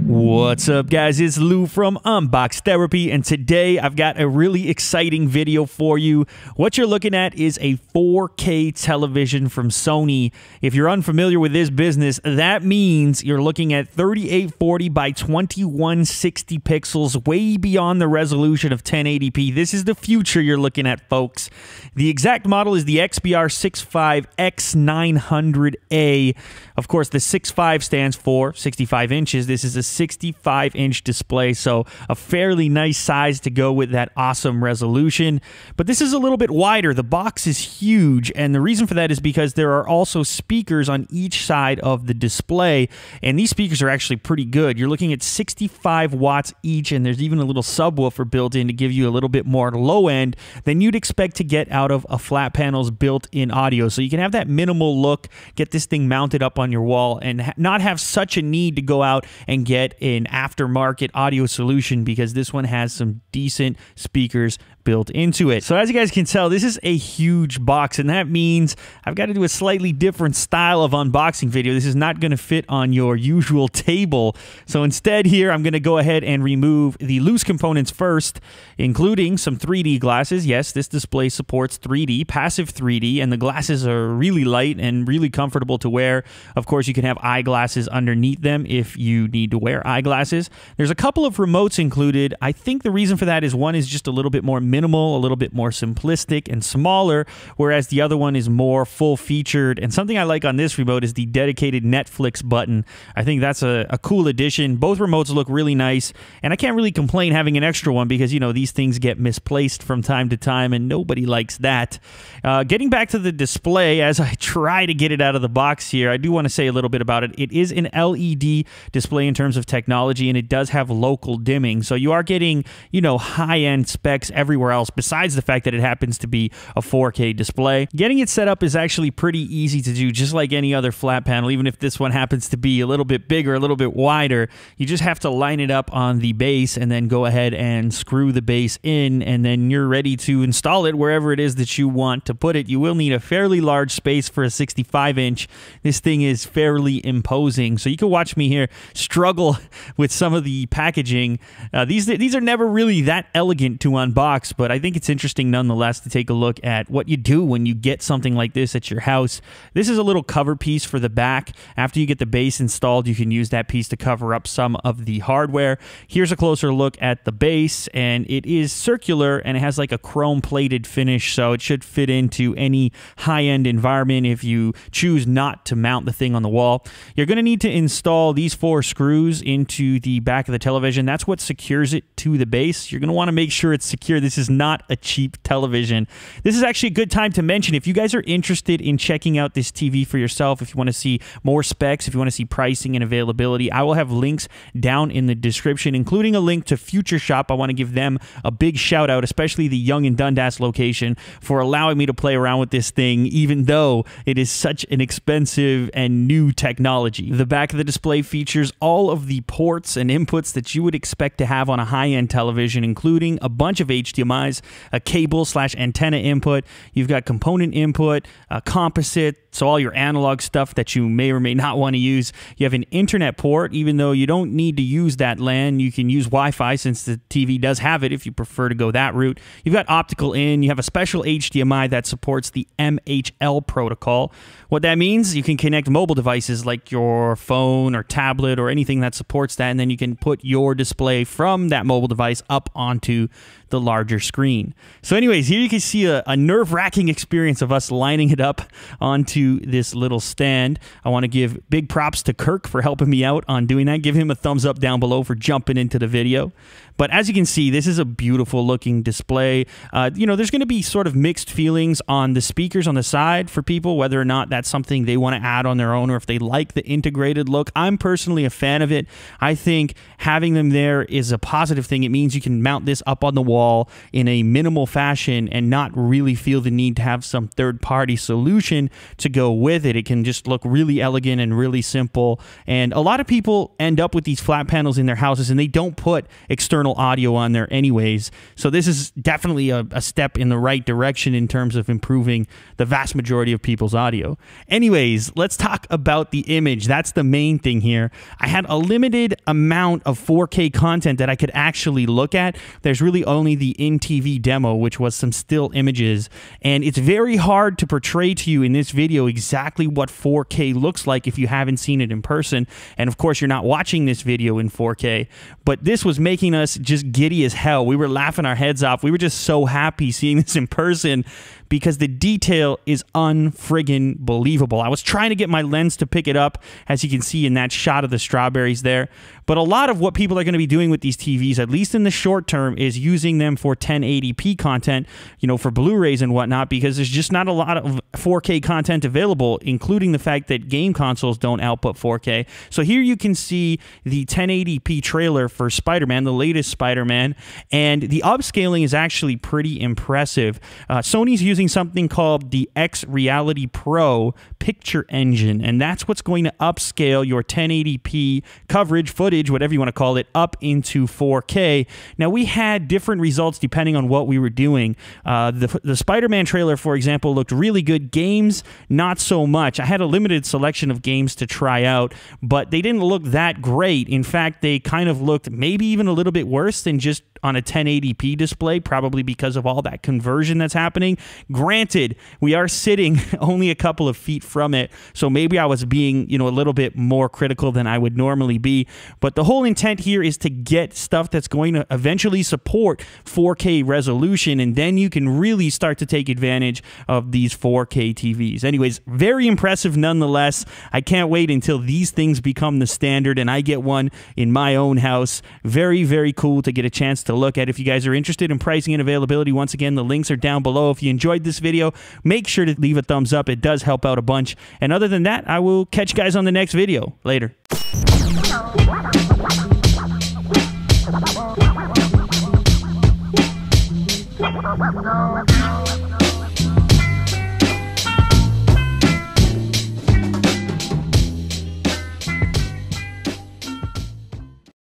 What's up, guys? It's Lou from Unbox Therapy, and today I've got a really exciting video for you. What you're looking at is a 4K television from Sony. If you're unfamiliar with this business, that means you're looking at 3840 by 2160 pixels, way beyond the resolution of 1080p. This is the future you're looking at, folks. The exact model is the XBR65X900A. Of course, the 6.5 stands for 65 inches. This is a 65-inch display, so a fairly nice size to go with that awesome resolution. But this is a little bit wider. The box is huge, and the reason for that is because there are also speakers on each side of the display, and these speakers are actually pretty good. You're looking at 65 watts each, and there's even a little subwoofer built in to give you a little bit more low end than you'd expect to get out of a flat panel's built-in audio. So you can have that minimal look, get this thing mounted up on your wall, and not have such a need to go out and get an aftermarket audio solution, because this one has some decent speakers built into it. So as you guys can tell, this is a huge box, and that means I've got to do a slightly different style of unboxing video. This is not going to fit on your usual table. So instead here, I'm going to go ahead and remove the loose components first, including some 3D glasses. Yes, this display supports 3D, passive 3D, and the glasses are really light and really comfortable to wear. Of course, you can have eyeglasses underneath them if you need to wear eyeglasses. There's a couple of remotes included. I think the reason for that is one is just a little bit more minimal, a little bit more simplistic and smaller, whereas the other one is more full-featured. And something I like on this remote is the dedicated Netflix button. I think that's a cool addition. Both remotes look really nice, and I can't really complain having an extra one because, you know, these things get misplaced from time to time, and nobody likes that. Getting back to the display, as I try to get it out of the box here, I do want to say a little bit about it. It is an LED display in terms of technology, and it does have local dimming, so you are getting, you know, high-end specs everywhere else, besides the fact that it happens to be a 4K display. Getting it set up is actually pretty easy to do, just like any other flat panel. Even if this one happens to be a little bit bigger, a little bit wider, you just have to line it up on the base and then go ahead and screw the base in, and then you're ready to install it wherever it is that you want to put it. You will need a fairly large space for a 65-inch. This thing is fairly imposing, so you can watch me here struggle with some of the packaging. These are never really that elegant to unbox, but I think it's interesting nonetheless to take a look at what you do when you get something like this at your house. This is a little cover piece for the back. After you get the base installed, you can use that piece to cover up some of the hardware. Here's a closer look at the base, and it is circular, and it has like a chrome-plated finish, so it should fit into any high-end environment if you choose not to mount the thing on the wall. You're going to need to install these 4 screws into the back of the television. That's what secures it to the base. You're going to want to make sure it's secure. This is not a cheap television. This is actually a good time to mention, if you guys are interested in checking out this TV for yourself, if you want to see more specs, if you want to see pricing and availability, I will have links down in the description, including a link to Future Shop. I want to give them a big shout out, especially the Yonge and Dundas location, for allowing me to play around with this thing, even though it is such an expensive and new technology. The back of the display features all of the ports and inputs that you would expect to have on a high-end television, including a bunch of HDMIs, a cable/antenna input. You've got component input, composite, so all your analog stuff that you may or may not want to use. You have an internet port, even though you don't need to use that LAN. You can use Wi-Fi since the TV does have it if you prefer to go that route. You've got optical in. You have a special HDMI that supports the MHL protocol. What that means, you can connect mobile devices like your phone or tablet or anything that supports that, and then you can put your display from that mobile device up onto the larger screen. So anyways, here you can see a nerve-wracking experience of us lining it up onto this little stand. I want to give big props to Kirk for helping me out on doing that. Give him a thumbs up down below for jumping into the video. But as you can see, this is a beautiful looking display. You know, there's going to be sort of mixed feelings on the speakers on the side for people, whether or not that's something they want to add on their own or if they like the integrated look. I'm personally a fan of it. I think having them there is a positive thing. It means you can mount this up on the wall in a minimal fashion and not really feel the need to have some third-party solution to go with it. It can just look really elegant and really simple. And a lot of people end up with these flat panels in their houses and they don't put external external audio on there anyways. So this is definitely a step in the right direction in terms of improving the vast majority of people's audio. Anyways, let's talk about the image. That's the main thing here. I had a limited amount of 4K content that I could actually look at. There's really only the in-TV demo, which was some still images, and it's very hard to portray to you in this video exactly what 4K looks like if you haven't seen it in person. And of course, you're not watching this video in 4K, but this was making us just giddy as hell. We were laughing our heads off. We were just so happy seeing this in person because the detail is unfriggin' believable. I was trying to get my lens to pick it up, as you can see in that shot of the strawberries there. But a lot of what people are going to be doing with these TVs, at least in the short term, is using them for 1080p content, you know, for Blu-rays and whatnot, because there's just not a lot of 4K content available, including the fact that game consoles don't output 4K. So here you can see the 1080p trailer for Spider-Man, the latest Spider-Man, and the upscaling is actually pretty impressive. Sony's using something called the X Reality Pro picture engine, and that's what's going to upscale your 1080p coverage, footage, whatever you want to call it, up into 4K. Now, we had different results depending on what we were doing. The Spider-Man trailer, for example, looked really good. Games, not so much. I had a limited selection of games to try out, but they didn't look that great. In fact, they kind of looked maybe even a little bit worse than just on a 1080p display, probably because of all that conversion that's happening. Granted, we are sitting only a couple of feet from it, so maybe I was being, you know, a little bit more critical than I would normally be. But the whole intent here is to get stuff that's going to eventually support 4K resolution, and then you can really start to take advantage of these 4K TVs. Anyways, very impressive nonetheless. I can't wait until these things become the standard and I get one in my own house. Very, very cool to get a chance to look at. If you guys are interested in pricing and availability, once again, the links are down below. If you enjoyed this video, make sure to leave a thumbs up. It does help out a bunch. And other than that, I will catch you guys on the next video. Later. No.